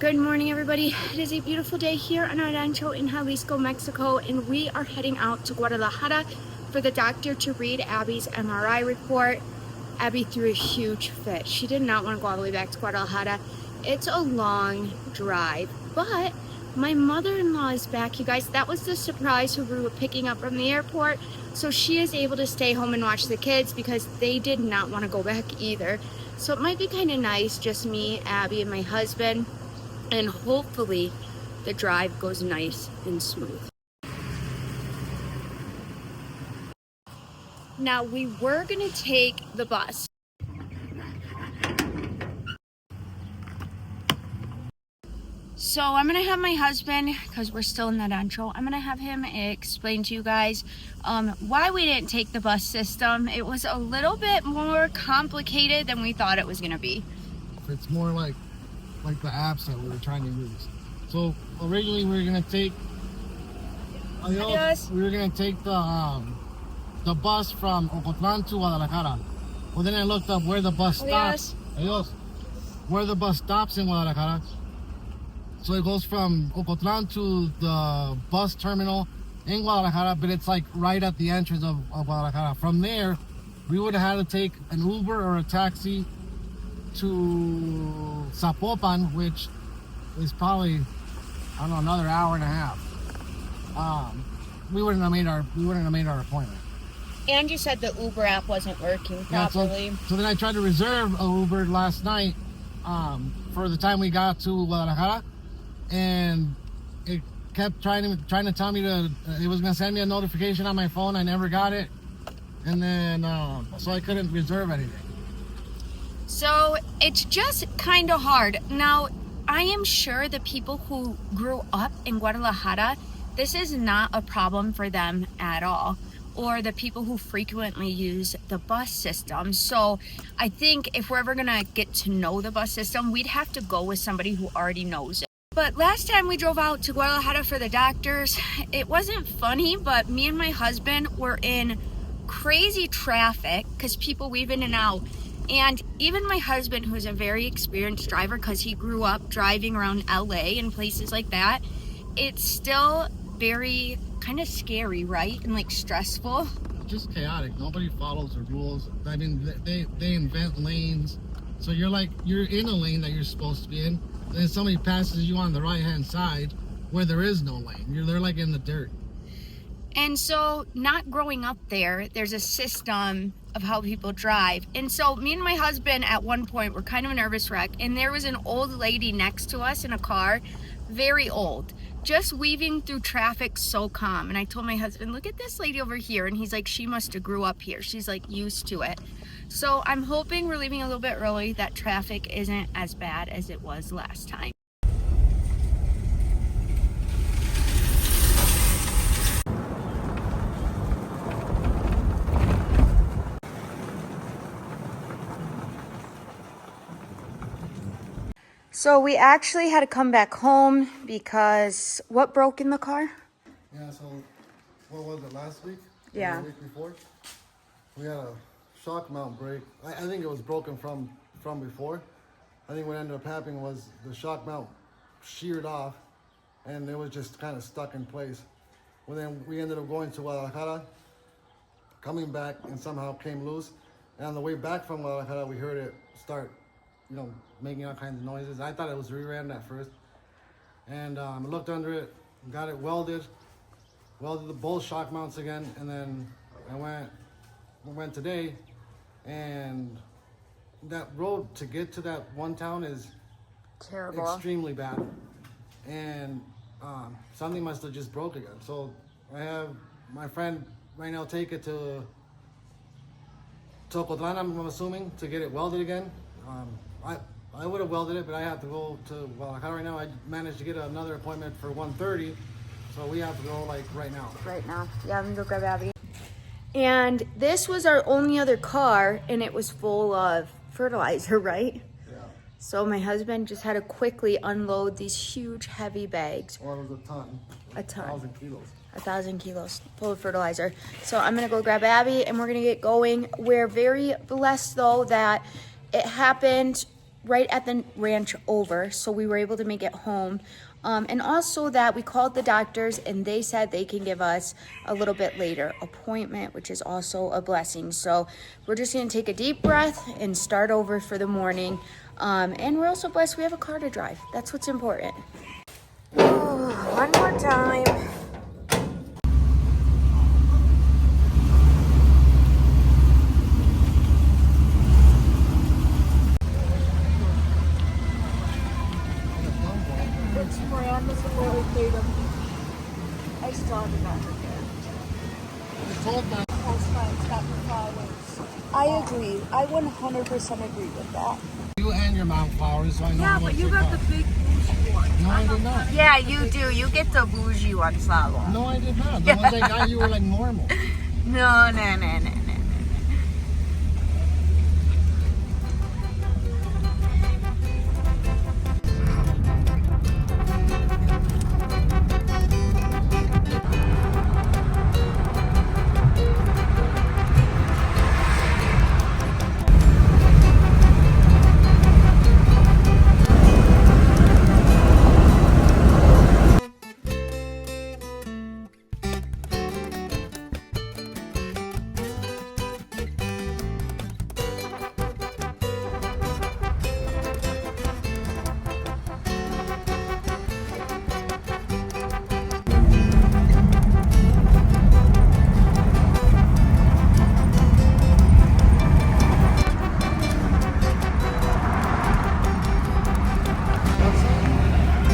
Good morning, everybody. It is a beautiful day here on our rancho in Jalisco, Mexico, and we are heading out to Guadalajara for the doctor to read Abby's MRI report. Abby threw a huge fit. She did not want to go all the way back to Guadalajara. It's a long drive, but my mother-in-law is back, you guys. That was the surprise who we were picking up from the airport. So she is able to stay home and watch the kids because they did not want to go back either. So it might be kind of nice, just me, Abby, and my husband. And hopefully the drive goes nice and smooth. Now we were gonna take the bus. So I'm gonna have my husband, because we're still in that intro, I'm gonna have him explain to you guys why we didn't take the bus system. It was a little bit more complicated than we thought it was gonna be. It's more like the apps that we were trying to use. So originally we were gonna take the bus from Ocotlan to Guadalajara. Well, then I looked up where the bus stops. Where the bus stops in Guadalajara. So it goes from Ocotlan to the bus terminal in Guadalajara, but it's like right at the entrance of Guadalajara. From there, we would have had to take an Uber or a taxi to Zapopan, which is probably, I don't know, another hour and a half. We wouldn't have made our appointment. And you said the Uber app wasn't working properly. Yeah, so then I tried to reserve a Uber last night for the time we got to Guadalajara, and it kept trying to tell me it was gonna send me a notification on my phone. I never got it, and then so I couldn't reserve anything. So it's just kind of hard. Now, I am sure the people who grew up in Guadalajara, this is not a problem for them at all. Or the people who frequently use the bus system. So I think if we're ever gonna get to know the bus system, we'd have to go with somebody who already knows it. But last time we drove out to Guadalajara for the doctors, it wasn't funny, but me and my husband were in crazy traffic because people weave in and out. And even my husband, who's a very experienced driver because he grew up driving around LA and places like that, it's still very kind of scary, right? And like stressful. Just chaotic. Nobody follows the rules. I mean, they invent lanes. So you're in a lane that you're supposed to be in. Then somebody passes you on the right-hand side where there is no lane. They're like in the dirt. And so not growing up there's a system of how people drive. And so me and my husband at one point were kind of a nervous wreck, and there was an old lady next to us in a car, very old, just weaving through traffic so calm. And I told my husband, look at this lady over here. And he's like, she must have grew up here. She's like used to it. So I'm hoping we're leaving a little bit early, that traffic isn't as bad as it was last time. So we actually had to come back home because what broke in the car? Yeah, so what was it, last week? Yeah. Or the week before? We had a shock mount break. I think it was broken from before. I think what ended up happening was the shock mount sheared off and it was just kind of stuck in place. Well, then we ended up going to Guadalajara, coming back, and somehow came loose. And on the way back from Guadalajara, we heard it start, making all kinds of noises. I thought it was rear end at first. And I looked under it, got it welded the both shock mounts again, and then we went today, and that road to get to that one town is terrible, extremely bad. And something must have just broke again. So I have my friend right now take it to Ocotlan, I'm assuming, to get it welded again. I would have welded it, but I have to go to Guadalajara right now. I managed to get another appointment for 1:30, so we have to go right now. Right now. Yeah, I'm gonna go grab Abby. And this was our only other car, and it was full of fertilizer, right? Yeah. So my husband just had to quickly unload these huge, heavy bags. Well, it was a ton. A ton. 1,000 kilos. 1,000 kilos full of fertilizer. So I'm gonna go grab Abby, and we're gonna get going. We're very blessed though that it happened right at the ranch over, so we were able to make it home. And also that we called the doctors and they said they can give us a little bit later appointment, which is also a blessing. So we're just gonna take a deep breath and start over for the morning. And we're also blessed we have a car to drive. That's what's important. Oh, one more time. It's brand new before we paid them. I still haven't got it yet. That's fine, it's got the flowers. I agree. I 100% agree with that. You and your mount flowers, so I know. Yeah, but you got the big bougie one. No, I did not. Yeah, you do. You get the bougie one, Salo. No, I did not. The ones I got you were like normal. No.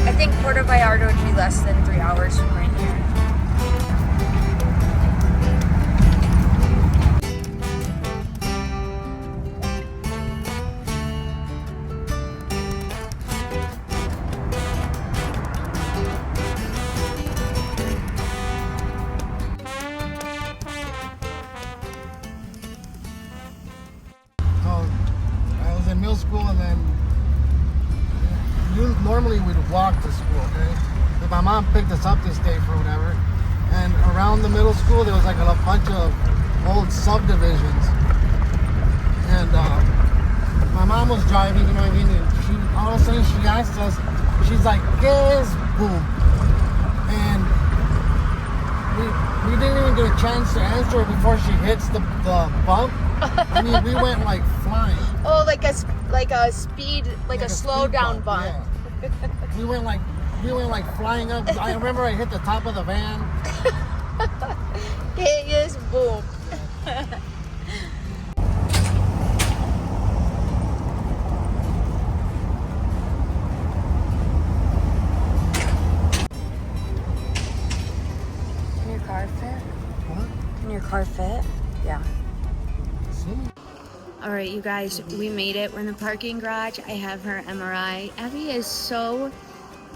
I think Puerto Vallarta would be less than 3 hours from right here. So I was in middle school, and then normally we'd walk to school, okay? But my mom picked us up this day for whatever. And around the middle school, there was like a bunch of old subdivisions. And my mom was driving, you know what I mean? And she, all of a sudden, she asked us, she's like, "Yes, boom." And we didn't even get a chance to answer her before she hits the bump. I mean, we went like flying. Oh, like a speed, like a slow speed down bump, bump. yeah. We went like flying up. I remember I hit the top of the van. It is boom. Can your car fit? What? Can your car fit? Yeah. See? All right, you guys, we made it. We're in the parking garage. I have her MRI. Abby is so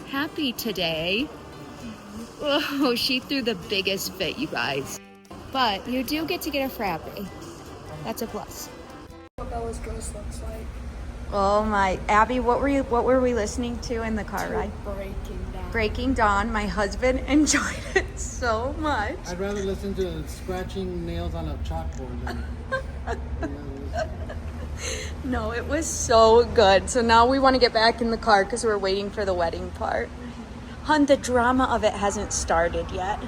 happy today. Oh, she threw the biggest fit, you guys. But you do get to get a frappe. That's a plus. What Bella's ghost looks like. Oh my, Abby, what were we listening to in the car ride? Breaking Down. Breaking Dawn. My husband enjoyed it so much. I'd rather listen to scratching nails on a chalkboard than. No, it was so good. So now we want to get back in the car because we're waiting for the wedding part. Hun, the drama of it hasn't started yet.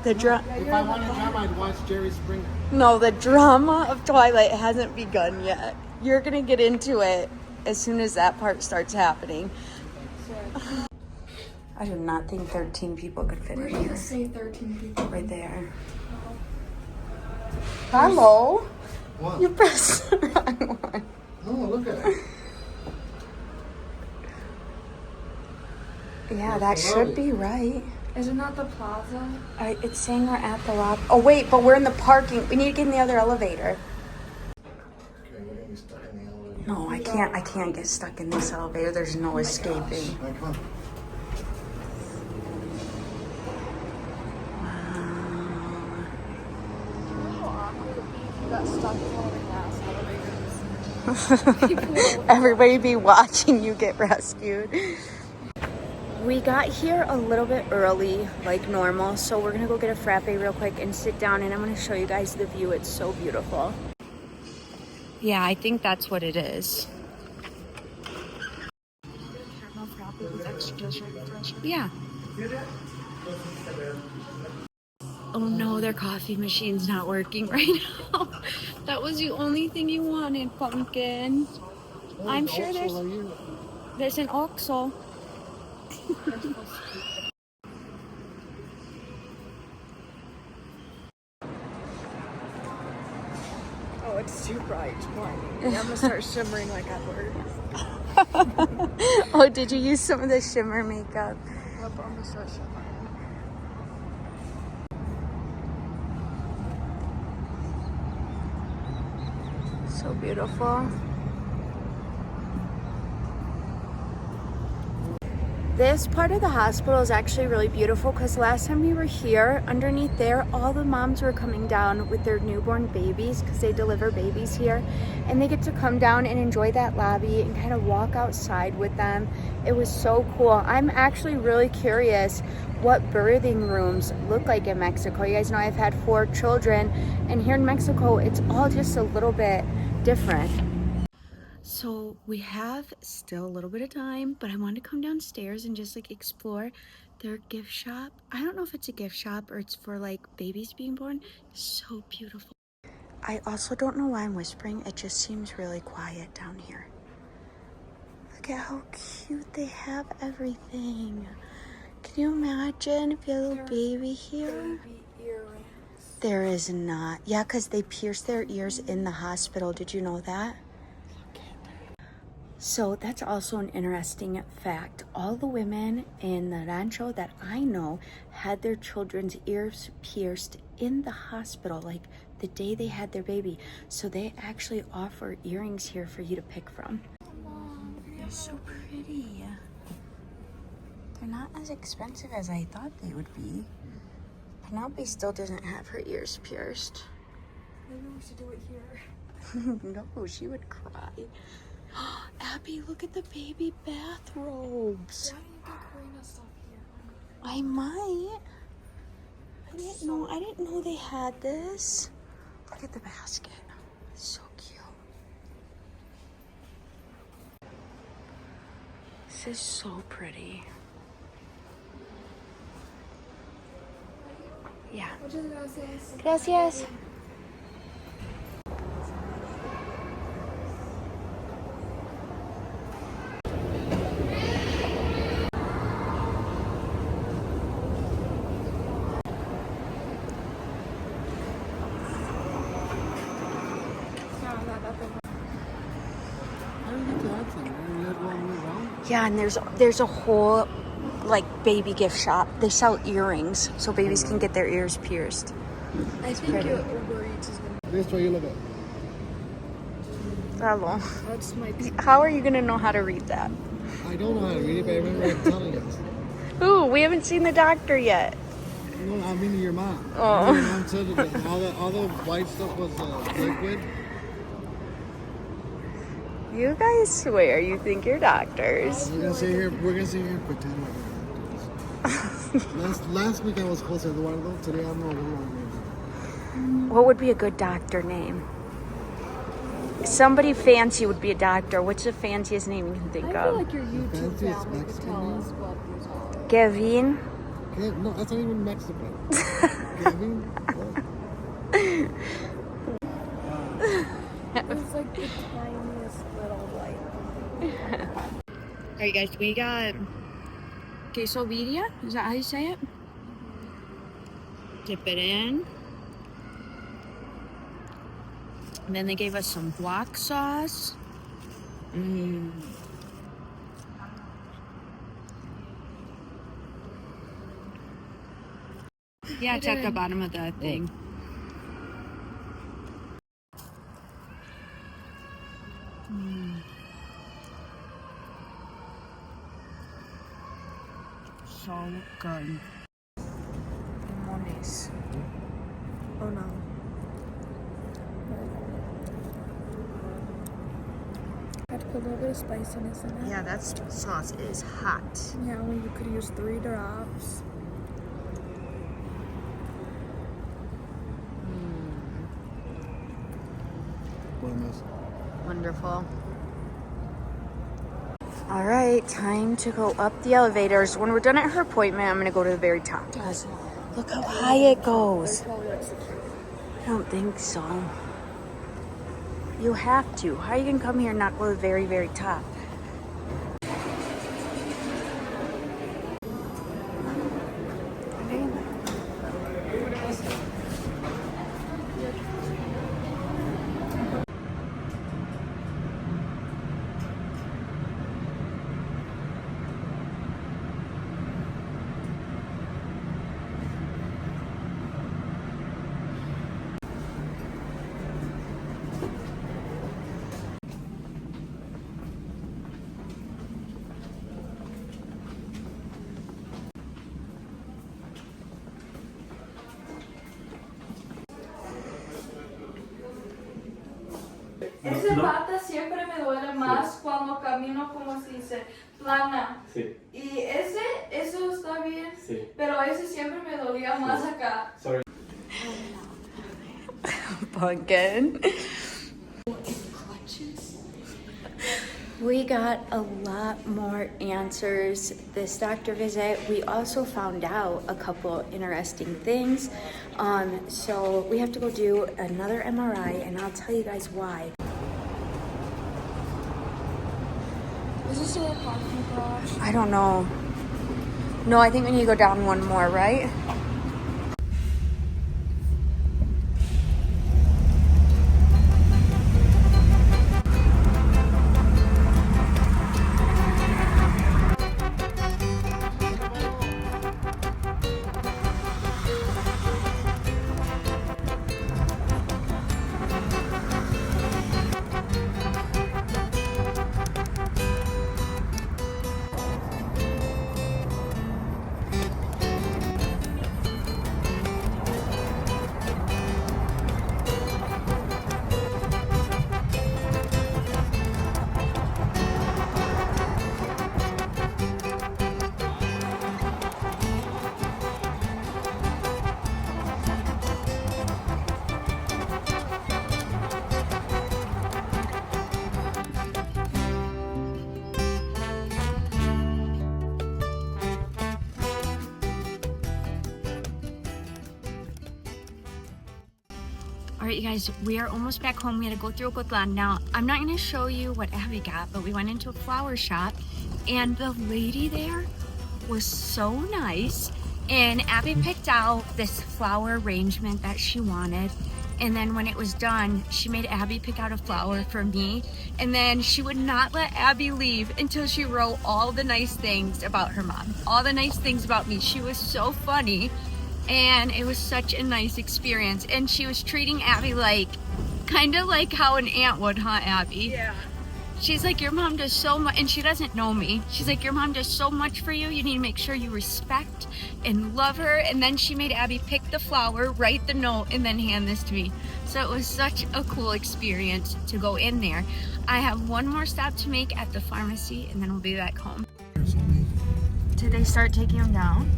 If I wanted drama, I'd watch Jerry Springer. No, the drama of Twilight hasn't begun yet. You're gonna get into it as soon as that part starts happening. I do not think 13 people could fit in here. Say 13 people. Right there. Hello? What? You pressed the wrong one. Oh, look at it. Yeah, that should be right. Is it not the plaza? It's saying we're at the lobby. Oh wait, but we're in the parking. We need to get in the other elevator. Okay, we're gonna be stuck in the elevator. No, I can't get stuck in this elevator. There's no escaping. All right, come on. Got stuck floating ass elevators. Everybody be watching you get rescued. We got here a little bit early, like normal, so we're gonna go get a frappe real quick and sit down, and I'm gonna show you guys the view. It's so beautiful. Yeah, I think that's what it is. Yeah. Oh no, their coffee machine's not working right now. That was the only thing you wanted, Pumpkin. I'm sure there's an Oxo. Oh, it's too bright. It's blinding me. I'm gonna start shimmering like Edward. Oh, did you use some of the shimmer makeup? Yep, I'm gonna start shimmering. So beautiful. This part of the hospital is actually really beautiful because last time we were here, underneath there, all the moms were coming down with their newborn babies because they deliver babies here. And they get to come down and enjoy that lobby and kind of walk outside with them. It was so cool. I'm actually really curious what birthing rooms look like in Mexico. You guys know I've had 4 children, and here in Mexico, it's all just a little bit different. So we have still a little bit of time, but I wanted to come downstairs and just like explore their gift shop. I don't know if it's a gift shop or it's for like babies being born. It's so beautiful. I also don't know why I'm whispering. It just seems really quiet down here. Look at how cute they have everything. Can you imagine if you had a little baby here? Baby earrings. There is not. Yeah, because they pierce their ears in the hospital. Did you know that? So that's also an interesting fact. All the women in the rancho that I know had their children's ears pierced in the hospital, like the day they had their baby. So they actually offer earrings here for you to pick from. They're so pretty. They're not as expensive as I thought they would be. Penelope still doesn't have her ears pierced. Maybe we should do it here. No, she would cry. Abby, look at the baby bathrobes. Why do you think Karina stuff here? I might. I didn't know they had this. Look at the basket. It's so cute. This is so pretty. Yeah. Muchas gracias. Gracias. Yeah, and there's a whole like baby gift shop. They sell earrings so babies can get their ears pierced. I think your Uber Eats is gonna. This way you look at. Hello. That's my. How are you gonna know how to read that? I don't know how to read it, but I remember it telling us. Ooh, we haven't seen the doctor yet. No, I mean your mom. Oh. Your mom said that all the white stuff was liquid. You guys swear you think you're doctors. We're gonna sit here and pretend like we're doctors. last week I was closer to one of them. Today I'm not one. What would be a good doctor name? Somebody fancy would be a doctor. What's the fanciest name you can think I feel of? like your YouTube fanciest family could Mexican tell name? us what these are. Gavin? No, that's not even Mexican. Kevin? What? It's like the tiniest little like. All right, guys, we got quesadilla. Is that how you say it? Dip it in. And then they gave us some guac sauce. Yeah, it's at the bottom of the thing. So good. Limones. Oh no. Had to put a little bit of spiciness in it. Yeah, that sauce is hot. Yeah, well, you could use 3 drops. What a mess. Wonderful. All right, time to go up the elevators. When we're done at her appointment, I'm gonna go to the very top because look how high it goes. I don't think so. You have to. How are you gonna come here and not go to the very, very top? Esa pata siempre me duele más cuando camino, como se dice, plana. Sí. Y eso está bien, Sí. pero ese siempre me dolía más acá. Sorry. Pumpkin. We got a lot more answers this doctor visit. We also found out a couple interesting things. So we have to go do another MRI, and I'll tell you guys why. Is this a parking garage? I don't know. No, I think we need to go down one more, right? All right, you guys, we are almost back home. We had to go through Ocotlán. Now, I'm not going to show you what Abby got, but we went into a flower shop, and the lady there was so nice. And Abby picked out this flower arrangement that she wanted. And then when it was done, she made Abby pick out a flower for me. And then she would not let Abby leave until she wrote all the nice things about her mom, all the nice things about me. She was so funny. And it was such a nice experience. And she was treating Abby like, kind of like how an aunt would, huh, Abby? Yeah. She's like, your mom does so much, and she doesn't know me. She's like, your mom does so much for you. You need to make sure you respect and love her. And then she made Abby pick the flower, write the note, and then hand this to me. So it was such a cool experience to go in there. I have one more stop to make at the pharmacy, and then we'll be back home. Did they start taking them down?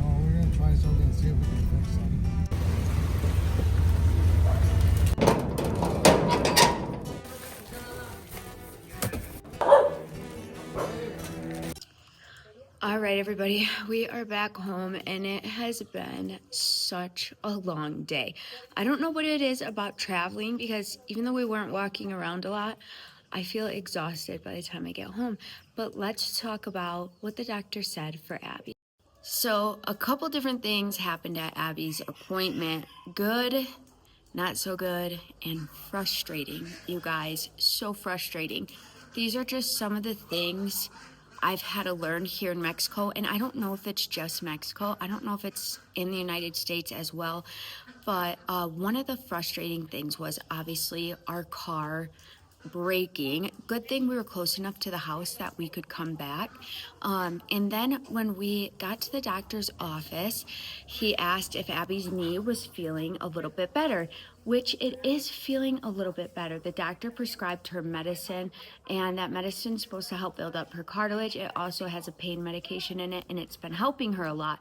Oh, we're gonna try something and see if we can fix something. All right, everybody, we are back home, and it has been such a long day. I don't know what it is about traveling, because even though we weren't walking around a lot, I feel exhausted by the time I get home. But let's talk about what the doctor said for Abby. So a couple different things happened at Abby's appointment. Good, not so good, and frustrating, you guys. So frustrating. These are just some of the things I've had to learn here in Mexico, and I don't know if it's just Mexico. I don't know if it's in the United States as well, but one of the frustrating things was obviously our car braking. Good thing we were close enough to the house that we could come back. And then when we got to the doctor's office, he asked if Abby's knee was feeling a little bit better, which it is feeling a little bit better. The doctor prescribed her medicine, and that medicine's supposed to help build up her cartilage. It also has a pain medication in it, and it's been helping her a lot.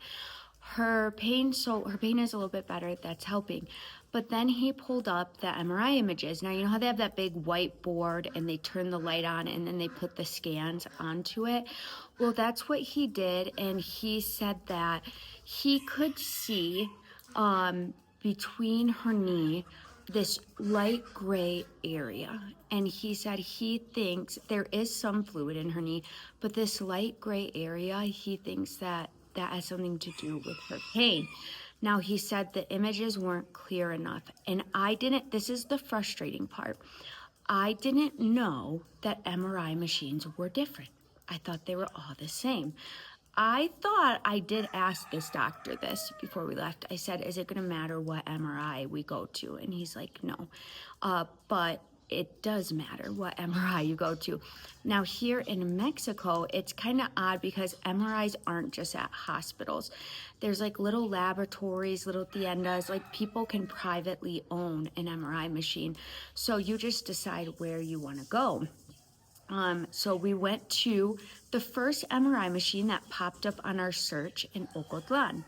her pain is a little bit better. That's helping. But then he pulled up the MRI images. Now, you know how they have that big whiteboard and they turn the light on and then they put the scans onto it? Well, that's what he did. And he said that he could see between her knee this light gray area. And he said he thinks there is some fluid in her knee, but this light gray area, he thinks that has something to do with her pain. Now, he said the images weren't clear enough, and this is the frustrating part. I didn't know that MRI machines were different. I thought they were all the same. I did ask this doctor this before we left. I said, is it going to matter what MRI we go to? And he's like, no. But it does matter what MRI you go to. Now, here in Mexico, it's kind of odd because MRIs aren't just at hospitals. There's like little laboratories, little tiendas, like people can privately own an MRI machine. So you just decide where you want to go. So we went to the first MRI machine that popped up on our search in Ocotlan.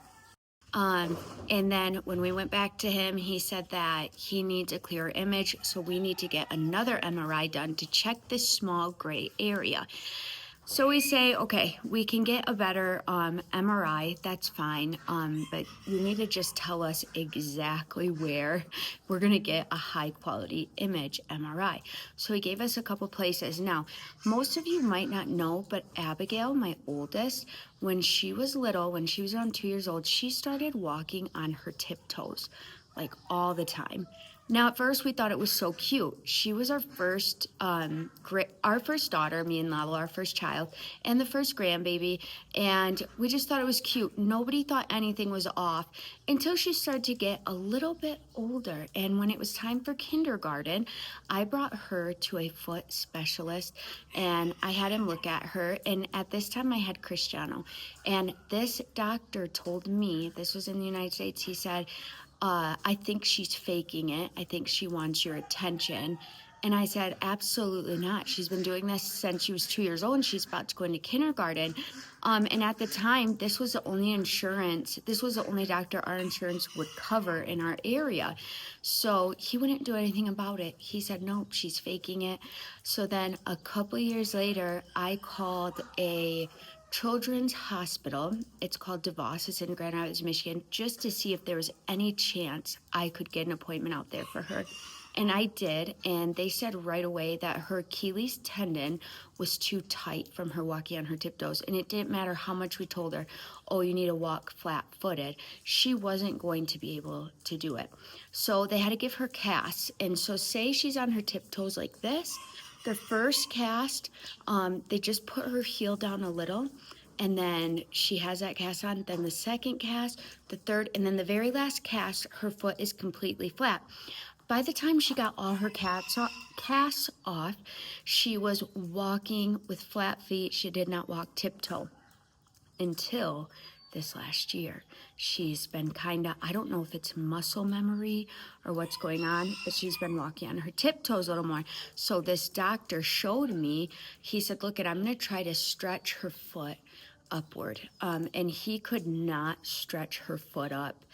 And then when we went back to him, he said that he needs a clearer image, so we need to get another MRI done to check this small gray area. So we say, okay, we can get a better MRI, that's fine, but you need to just tell us exactly where we're gonna get a high quality image MRI. So he gave us a couple places. Now, most of you might not know, but Abigail, my oldest, when she was little, when she was around 2 years old, she started walking on her tiptoes, like all the time. Now, at first, we thought it was so cute. She was our first daughter, me and Lalo, our first child, and the first grandbaby, and we just thought it was cute. Nobody thought anything was off until she started to get a little bit older. And when it was time for kindergarten, I brought her to a foot specialist, and I had him look at her. And at this time, I had Cristiano. And this doctor told me, this was in the United States, he said, I think she's faking it. I think she wants your attention. And I said, absolutely not. She's been doing this since she was 2 years old and she's about to go into kindergarten. And at the time, this was the only doctor our insurance would cover in our area. So he wouldn't do anything about it. He said, nope, she's faking it. So then a couple years later, I called a children's hospital. It's called DeVos. It's in Grand Rapids, Michigan, just to see if there was any chance I could get an appointment out there for her. And I did, and they said right away that her Achilles tendon was too tight from her walking on her tiptoes. And it didn't matter how much we told her, oh, you need to walk flat-footed. She wasn't going to be able to do it. So they had to give her casts. And so say she's on her tiptoes like this. The first cast, they just put her heel down a little, and then she has that cast on. Then the second cast, the third, and then the very last cast, her foot is completely flat. By the time she got all her casts off, she was walking with flat feet. She did not walk tiptoe until this last year. She's been I don't know if it's muscle memory or what's going on, but she's been walking on her tiptoes a little more. So this doctor showed me, he said, look, I'm going to try to stretch her foot upward. And he could not stretch her foot up,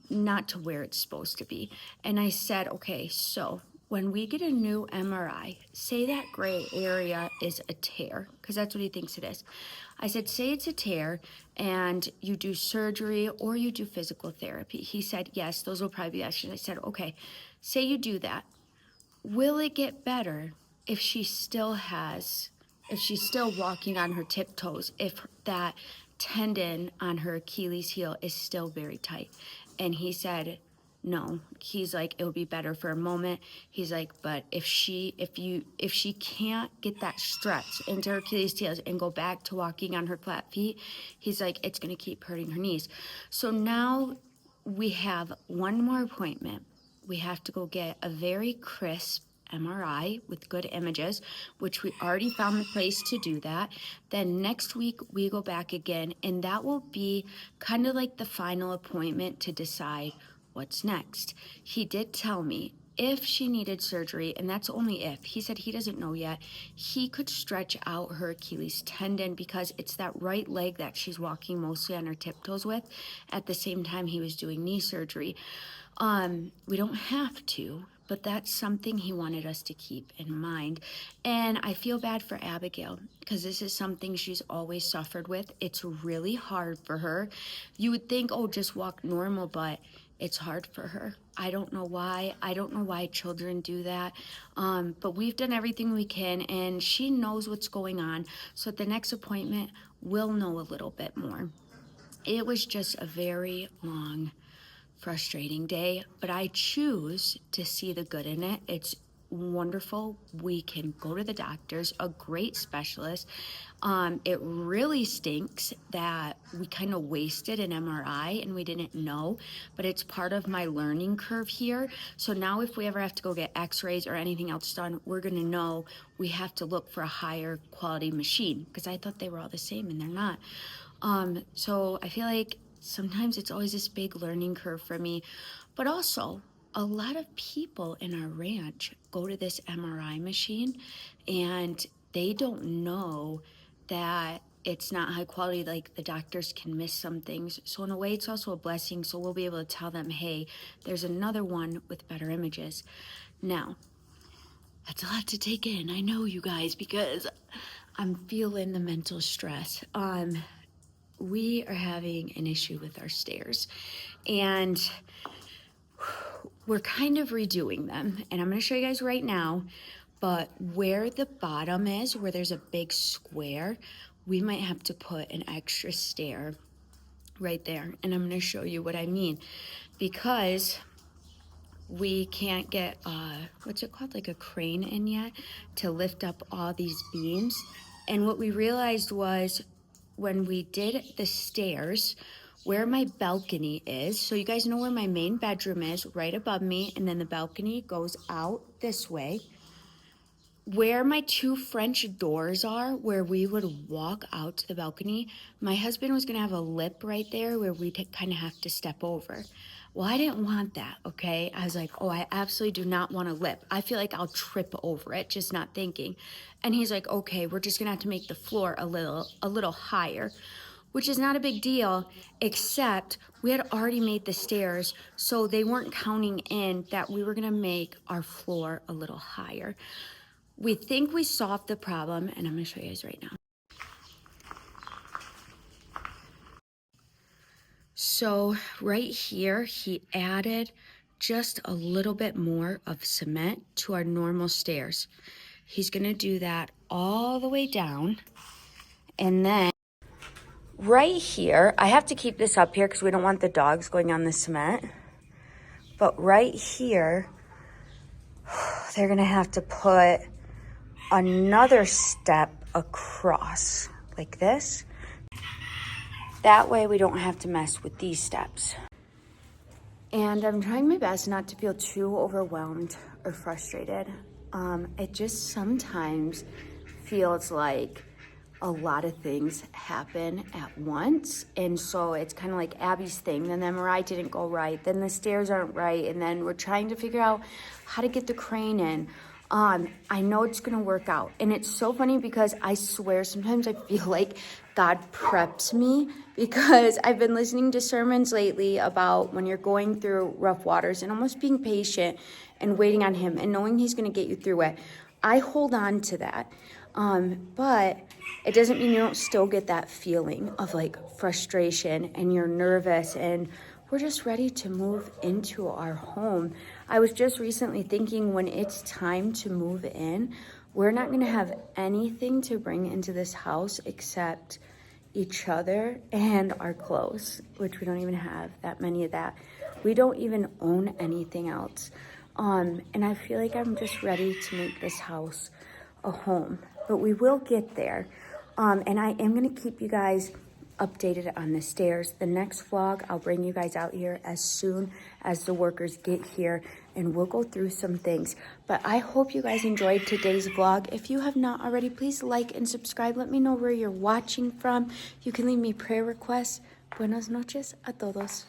not to where it's supposed to be. And I said, okay, so when we get a new MRI, say that gray area is a tear, because that's what he thinks it is. I said, say it's a tear and you do surgery or you do physical therapy. He said, yes, those will probably be options. I said, okay, say you do that. Will it get better if she's still walking on her tiptoes, if that tendon on her Achilles heel is still very tight? And he said, no. He's like, it will be better for a moment. He's like, but if she can't get that stretch into her Achilles heels and go back to walking on her flat feet, he's like, it's gonna keep hurting her knees. So now we have one more appointment. We have to go get a very crisp MRI with good images, which we already found the place to do that. Then next week we go back again, and that will be kind of like the final appointment to decide what's next. He did tell me if she needed surgery, and that's only if, he said he doesn't know yet, he could stretch out her Achilles tendon because it's that right leg that she's walking mostly on her tiptoes with. At the same time, he was doing knee surgery. We don't have to, but that's something he wanted us to keep in mind. And I feel bad for Abigail because this is something she's always suffered with. It's really hard for her. You would think, oh, just walk normal, but it's hard for her. I don't know why. I don't know why children do that. But we've done everything we can, and she knows what's going on. So at the next appointment, we'll know a little bit more. It was just a very long, frustrating day, but I choose to see the good in it. It's wonderful. We can go to the doctors, a great specialist. It really stinks that we kind of wasted an MRI and we didn't know, but it's part of my learning curve here. So now if we ever have to go get x-rays or anything else done, we're gonna know we have to look for a higher quality machine, because I thought they were all the same and they're not. So I feel like sometimes it's always this big learning curve for me, but also a lot of people in our ranch go to this MRI machine and they don't know that it's not high quality. Like, the doctors can miss some things. So in a way, it's also a blessing. So we'll be able to tell them, hey, there's another one with better images. Now, that's a lot to take in. I know, you guys, because I'm feeling the mental stress. We are having an issue with our stairs, and we're kind of redoing them, and I'm going to show you guys right now. But where the bottom is, where there's a big square, we might have to put an extra stair right there, and I'm going to show you what I mean, because we can't get what's it called, like a crane in yet to lift up all these beams. And what we realized was, when we did the stairs, where my balcony is, so you guys know where my main bedroom is, right above me, and then the balcony goes out this way. Where my two French doors are, where we would walk out to the balcony, my husband was gonna have a lip right there where we kind of have to step over. Well, I didn't want that, okay? I was like, oh, I absolutely do not want a lip. I feel like I'll trip over it, just not thinking. And he's like, okay, we're just gonna have to make the floor a little higher, which is not a big deal, except we had already made the stairs, so they weren't counting in that we were gonna make our floor a little higher. We think we solved the problem, and I'm gonna show you guys right now. So right here, he added just a little bit more of cement to our normal stairs. He's gonna do that all the way down. And then right here, I have to keep this up here because we don't want the dogs going on the cement. But right here, they're gonna have to put another step across like this. That way we don't have to mess with these steps. And I'm trying my best not to feel too overwhelmed or frustrated. It just sometimes feels like a lot of things happen at once. And so it's kind of like Abby's thing. Then the MRI didn't go right. Then the stairs aren't right. And then we're trying to figure out how to get the crane in. I know it's gonna work out. And it's so funny because I swear sometimes I feel like God preps me, because I've been listening to sermons lately about when you're going through rough waters and almost being patient and waiting on him and knowing he's gonna get you through it. I hold on to that. But it doesn't mean you don't still get that feeling of like frustration and you're nervous, and we're just ready to move into our home. I was just recently thinking, when it's time to move in, we're not gonna have anything to bring into this house except each other and our clothes, which we don't even have that many of that. We don't even own anything else. And I feel like I'm just ready to make this house a home, but we will get there. And I am gonna keep you guys updated on the stairs. The next vlog, I'll bring you guys out here as soon as the workers get here, and we'll go through some things. But I hope you guys enjoyed today's vlog. If you have not already, please like and subscribe. Let me know where you're watching from. You can leave me prayer requests. Buenas noches a todos.